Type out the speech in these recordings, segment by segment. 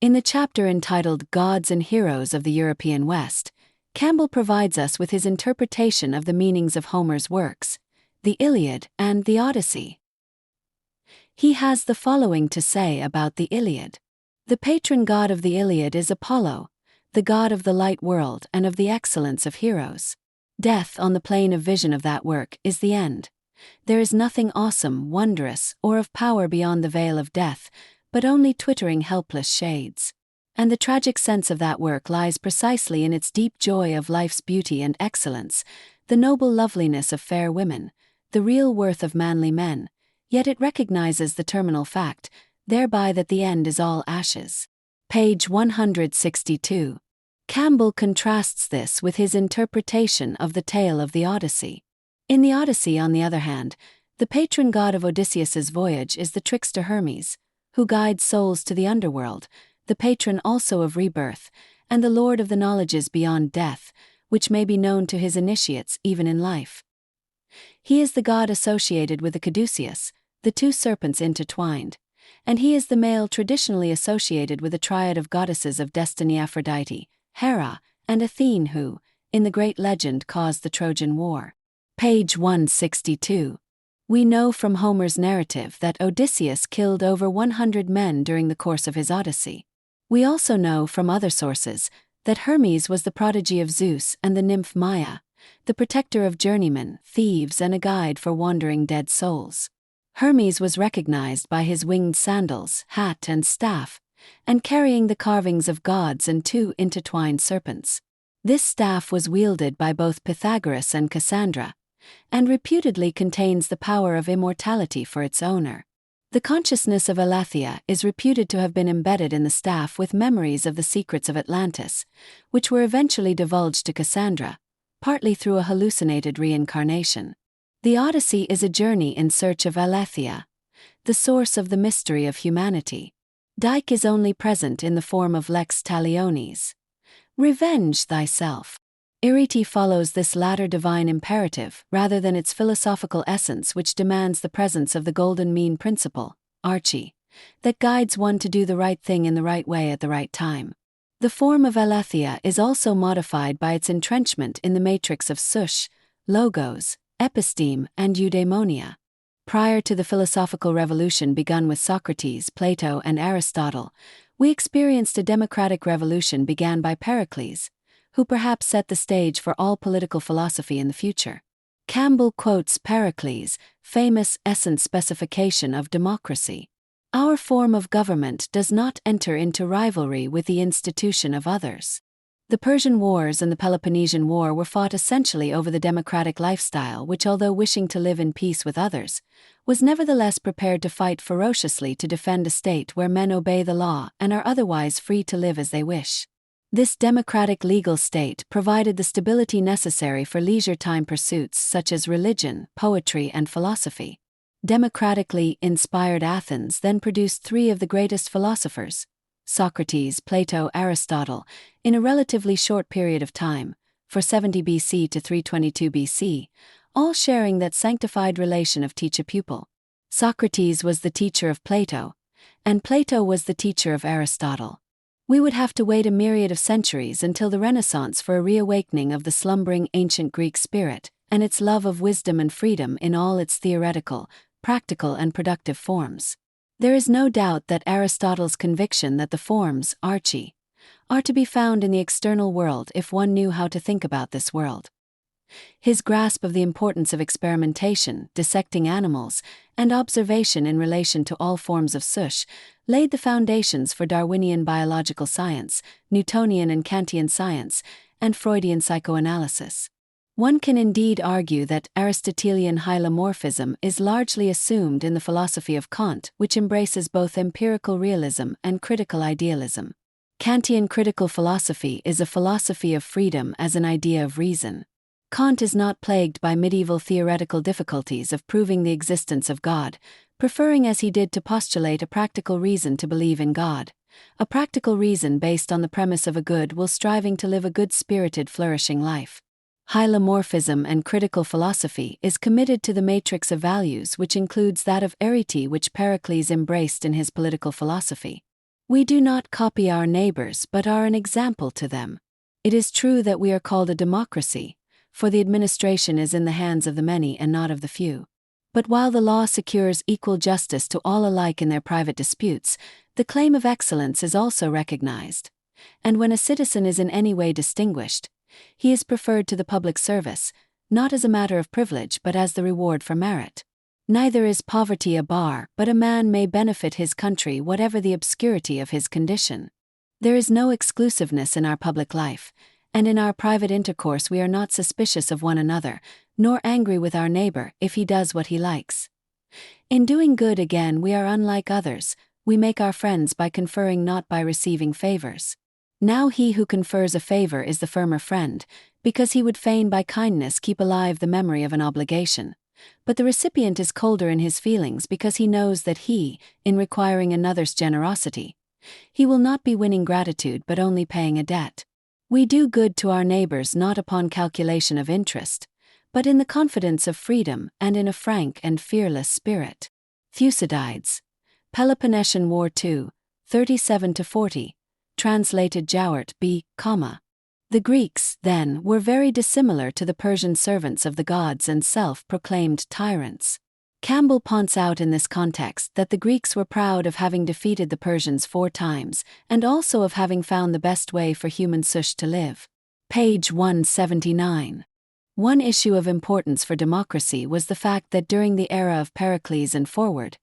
In the chapter entitled Gods and Heroes of the European West, Campbell provides us with his interpretation of the meanings of Homer's works, the Iliad and the Odyssey. He has the following to say about the Iliad. The patron god of the Iliad is Apollo, the god of the light world and of the excellence of heroes. Death on the plane of vision of that work is the end. There is nothing awesome, wondrous, or of power beyond the veil of death, but only twittering helpless shades. And the tragic sense of that work lies precisely in its deep joy of life's beauty and excellence, the noble loveliness of fair women, the real worth of manly men, yet it recognizes the terminal fact, thereby that the end is all ashes. Page 162. Campbell contrasts this with his interpretation of the tale of the Odyssey. In the Odyssey, on the other hand, the patron god of Odysseus's voyage is the trickster Hermes, who guides souls to the underworld, the patron also of rebirth, and the lord of the knowledges beyond death, which may be known to his initiates even in life. He is the god associated with the caduceus, the two serpents intertwined, and he is the male traditionally associated with the triad of goddesses of destiny Aphrodite, Hera, and Athene who, in the great legend, caused the Trojan War. Page 162. We know from Homer's narrative that Odysseus killed over 100 men during the course of his Odyssey. We also know from other sources that Hermes was the prodigy of Zeus and the nymph Maia, the protector of journeymen, thieves, and a guide for wandering dead souls. Hermes was recognized by his winged sandals, hat, and staff, and carrying the carvings of gods and two intertwined serpents. This staff was wielded by both Pythagoras and Cassandra, and reputedly contains the power of immortality for its owner. The consciousness of Aletheia is reputed to have been embedded in the staff with memories of the secrets of Atlantis, which were eventually divulged to Cassandra, partly through a hallucinated reincarnation. The Odyssey is a journey in search of Aletheia, the source of the mystery of humanity. Dike is only present in the form of lex talionis. Revenge thyself. Arete follows this latter divine imperative rather than its philosophical essence, which demands the presence of the golden mean principle, archi, that guides one to do the right thing in the right way at the right time. The form of Aletheia is also modified by its entrenchment in the matrix of Sush, Logos, Episteme, and Eudaimonia. Prior to the philosophical revolution begun with Socrates, Plato, and Aristotle, we experienced a democratic revolution began by Pericles, who perhaps set the stage for all political philosophy in the future. Campbell quotes Pericles' famous essence specification of democracy. Our form of government does not enter into rivalry with the institution of others. The Persian Wars and the Peloponnesian War were fought essentially over the democratic lifestyle which, although wishing to live in peace with others, was nevertheless prepared to fight ferociously to defend a state where men obey the law and are otherwise free to live as they wish. This democratic legal state provided the stability necessary for leisure time pursuits such as religion, poetry, and philosophy. Democratically inspired Athens then produced three of the greatest philosophers, Socrates, Plato, Aristotle, in a relatively short period of time, for 70 BC to 322 BC, all sharing that sanctified relation of teacher-pupil. Socrates was the teacher of Plato, and Plato was the teacher of Aristotle. We would have to wait a myriad of centuries until the Renaissance for a reawakening of the slumbering ancient Greek spirit and its love of wisdom and freedom in all its theoretical, practical, and productive forms. There is no doubt that Aristotle's conviction that the forms, archi, are to be found in the external world if one knew how to think about this world. His grasp of the importance of experimentation, dissecting animals, and observation in relation to all forms of sush laid the foundations for Darwinian biological science, Newtonian and Kantian science, and Freudian psychoanalysis. One can indeed argue that Aristotelian hylomorphism is largely assumed in the philosophy of Kant, which embraces both empirical realism and critical idealism. Kantian critical philosophy is a philosophy of freedom as an idea of reason. Kant is not plagued by medieval theoretical difficulties of proving the existence of God, preferring as he did to postulate a practical reason to believe in God, a practical reason based on the premise of a good will striving to live a good-spirited, flourishing life. Hylomorphism and critical philosophy is committed to the matrix of values which includes that of arete which Pericles embraced in his political philosophy. We do not copy our neighbors but are an example to them. It is true that we are called a democracy, for the administration is in the hands of the many and not of the few. But while the law secures equal justice to all alike in their private disputes, the claim of excellence is also recognized. And when a citizen is in any way distinguished, he is preferred to the public service, not as a matter of privilege but as the reward for merit. Neither is poverty a bar, but a man may benefit his country whatever the obscurity of his condition. There is no exclusiveness in our public life, and in our private intercourse we are not suspicious of one another, nor angry with our neighbor if he does what he likes. In doing good again we are unlike others, we make our friends by conferring not by receiving favors. Now he who confers a favor is the firmer friend, because he would fain by kindness keep alive the memory of an obligation. But the recipient is colder in his feelings because he knows that he, in requiring another's generosity, he will not be winning gratitude but only paying a debt. We do good to our neighbors not upon calculation of interest, but in the confidence of freedom and in a frank and fearless spirit. Thucydides. Peloponnesian War II, 37-40. Translated Jowett B., The Greeks, then, were very dissimilar to the Persian servants of the gods and self-proclaimed tyrants. Campbell points out in this context that the Greeks were proud of having defeated the Persians 4 times, and also of having found the best way for human sush to live. Page 179. One issue of importance for democracy was the fact that during the era of Pericles and forward,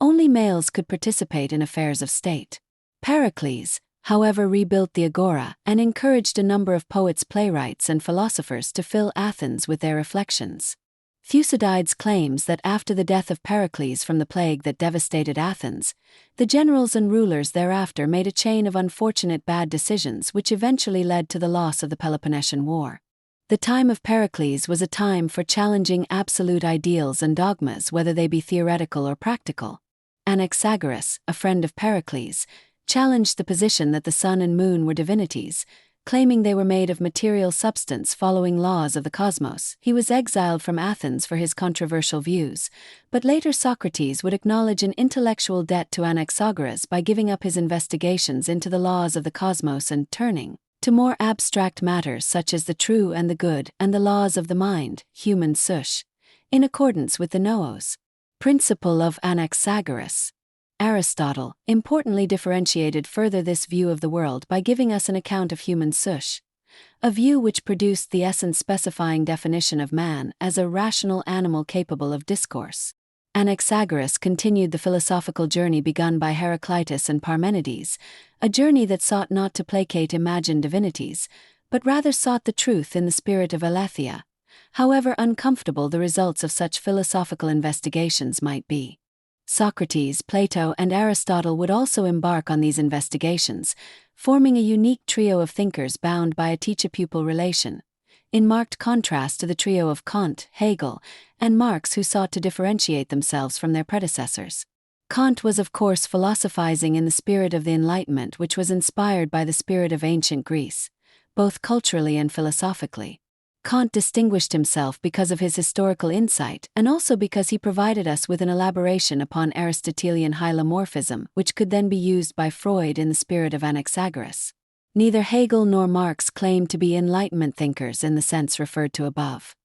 only males could participate in affairs of state. Pericles, however, rebuilt the agora and encouraged a number of poets, playwrights, and philosophers to fill Athens with their reflections. Thucydides claims that after the death of Pericles from the plague that devastated Athens, the generals and rulers thereafter made a chain of unfortunate bad decisions which eventually led to the loss of the Peloponnesian War. The time of Pericles was a time for challenging absolute ideals and dogmas, whether they be theoretical or practical. Anaxagoras, a friend of Pericles, challenged the position that the sun and moon were divinities, claiming they were made of material substance following laws of the cosmos. He was exiled from Athens for his controversial views, but later Socrates would acknowledge an intellectual debt to Anaxagoras by giving up his investigations into the laws of the cosmos and turning to more abstract matters such as the true and the good and the laws of the mind, human sush, in accordance with the noos principle of Anaxagoras. Aristotle importantly differentiated further this view of the world by giving us an account of human sush, a view which produced the essence-specifying definition of man as a rational animal capable of discourse. Anaxagoras continued the philosophical journey begun by Heraclitus and Parmenides, a journey that sought not to placate imagined divinities, but rather sought the truth in the spirit of aletheia, however uncomfortable the results of such philosophical investigations might be. Socrates, Plato, and Aristotle would also embark on these investigations, forming a unique trio of thinkers bound by a teacher-pupil relation, in marked contrast to the trio of Kant, Hegel, and Marx who sought to differentiate themselves from their predecessors. Kant was of course philosophizing in the spirit of the Enlightenment, which was inspired by the spirit of ancient Greece, both culturally and philosophically. Kant distinguished himself because of his historical insight and also because he provided us with an elaboration upon Aristotelian hylomorphism, which could then be used by Freud in the spirit of Anaxagoras. Neither Hegel nor Marx claimed to be Enlightenment thinkers in the sense referred to above.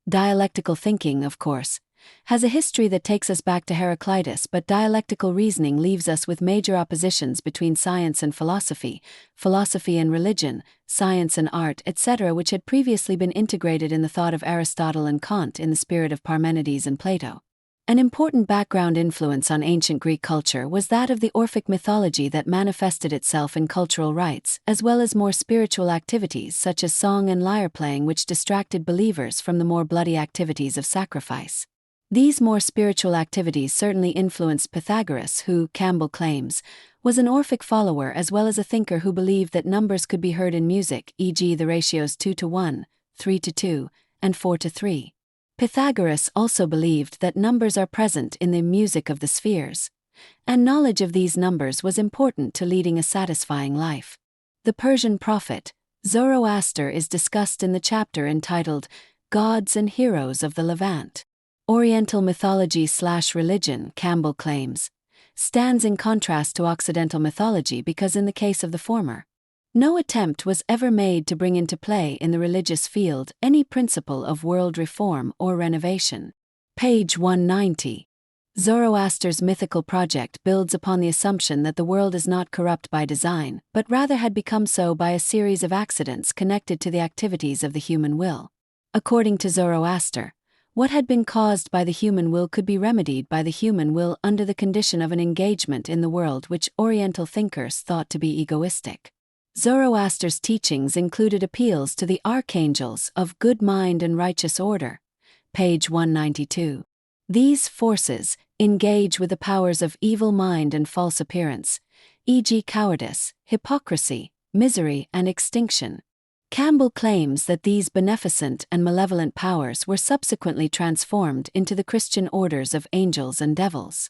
Dialectical thinking, of course, has a history that takes us back to Heraclitus, but dialectical reasoning leaves us with major oppositions between science and philosophy, philosophy and religion, science and art, etc., which had previously been integrated in the thought of Aristotle and Kant in the spirit of Parmenides and Plato. An important background influence on ancient Greek culture was that of the Orphic mythology that manifested itself in cultural rites, as well as more spiritual activities such as song and lyre playing, which distracted believers from the more bloody activities of sacrifice. These more spiritual activities certainly influenced Pythagoras, who, Campbell claims, was an Orphic follower as well as a thinker who believed that numbers could be heard in music, e.g. the ratios 2-1, 3-2, and 4-3. Pythagoras also believed that numbers are present in the music of the spheres, and knowledge of these numbers was important to leading a satisfying life. The Persian prophet, Zoroaster, is discussed in the chapter entitled Gods and Heroes of the Levant. Oriental mythology/religion, Campbell claims, stands in contrast to Occidental mythology because in the case of the former, no attempt was ever made to bring into play in the religious field any principle of world reform or renovation. Page 190. Zoroaster's mythical project builds upon the assumption that the world is not corrupt by design, but rather had become so by a series of accidents connected to the activities of the human will. According to Zoroaster, what had been caused by the human will could be remedied by the human will under the condition of an engagement in the world which Oriental thinkers thought to be egoistic. Zoroaster's teachings included appeals to the archangels of good mind and righteous order. Page 192. These forces engage with the powers of evil mind and false appearance, e.g. cowardice, hypocrisy, misery, and extinction. Campbell claims that these beneficent and malevolent powers were subsequently transformed into the Christian orders of angels and devils.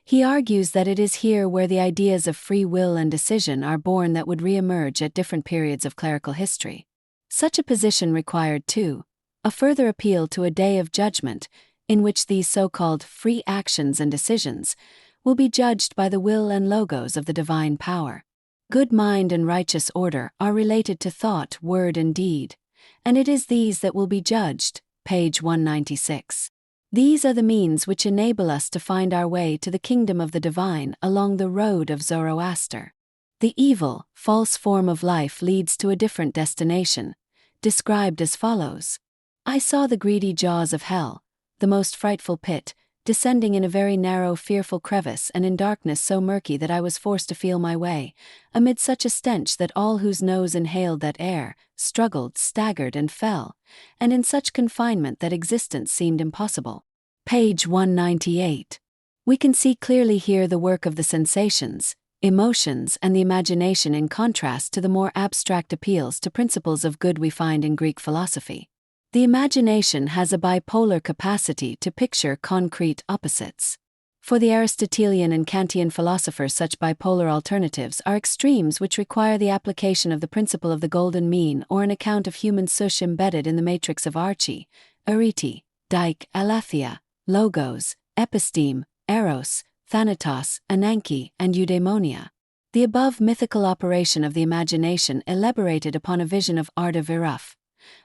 He argues that it is here where the ideas of free will and decision are born that would re-emerge at different periods of clerical history. Such a position required, too, a further appeal to a day of judgment, in which these so-called free actions and decisions will be judged by the will and logos of the divine power. Good mind and righteous order are related to thought, word, and deed, and it is these that will be judged. Page 196. These are the means which enable us to find our way to the kingdom of the divine along the road of Zoroaster. The evil, false form of life leads to a different destination, described as follows. I saw the greedy jaws of hell, the most frightful pit, descending in a very narrow, fearful crevice and in darkness so murky that I was forced to feel my way, amid such a stench that all whose nose inhaled that air, struggled, staggered, and fell, and in such confinement that existence seemed impossible. Page 198. We can see clearly here the work of the sensations, emotions, and the imagination in contrast to the more abstract appeals to principles of good we find in Greek philosophy. The imagination has a bipolar capacity to picture concrete opposites. For the Aristotelian and Kantian philosophers, such bipolar alternatives are extremes which require the application of the principle of the golden mean or an account of human sush embedded in the matrix of arche, arete, dike, aletheia, logos, episteme, eros, thanatos, ananke, and eudaimonia. The above mythical operation of the imagination elaborated upon a vision of Arda Viruf,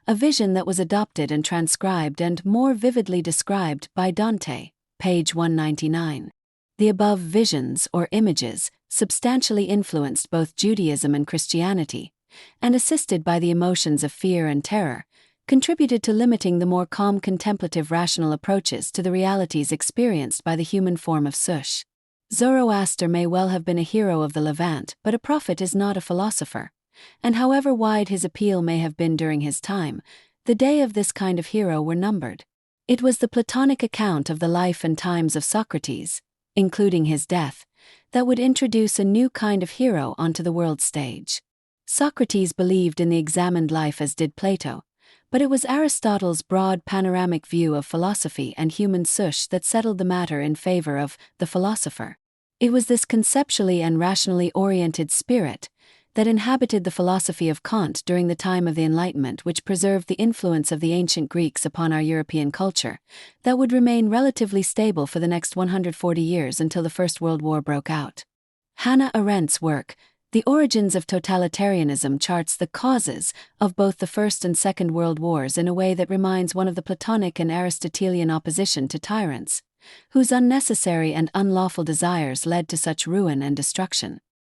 a vision that was adopted and transcribed and more vividly described by Dante, page 199. The above visions or images substantially influenced both Judaism and Christianity, and assisted by the emotions of fear and terror, contributed to limiting the more calm contemplative rational approaches to the realities experienced by the human form of sush. Zoroaster may well have been a hero of the Levant, but a prophet is not a philosopher. And however wide his appeal may have been during his time, the days of this kind of hero were numbered. It was the Platonic account of the life and times of Socrates, including his death, that would introduce a new kind of hero onto the world stage. Socrates believed in the examined life as did Plato, but it was Aristotle's broad panoramic view of philosophy and human sush that settled the matter in favor of the philosopher. It was this conceptually and rationally oriented spirit that inhabited the philosophy of Kant during the time of the Enlightenment, which preserved the influence of the ancient Greeks upon our European culture, that would remain relatively stable for the next 140 years until the First World War broke out. Hannah Arendt's work, The Origins of Totalitarianism, charts the causes of both the First and Second World Wars in a way that reminds one of the Platonic and Aristotelian opposition to tyrants, whose unnecessary and unlawful desires led to such ruin and destruction.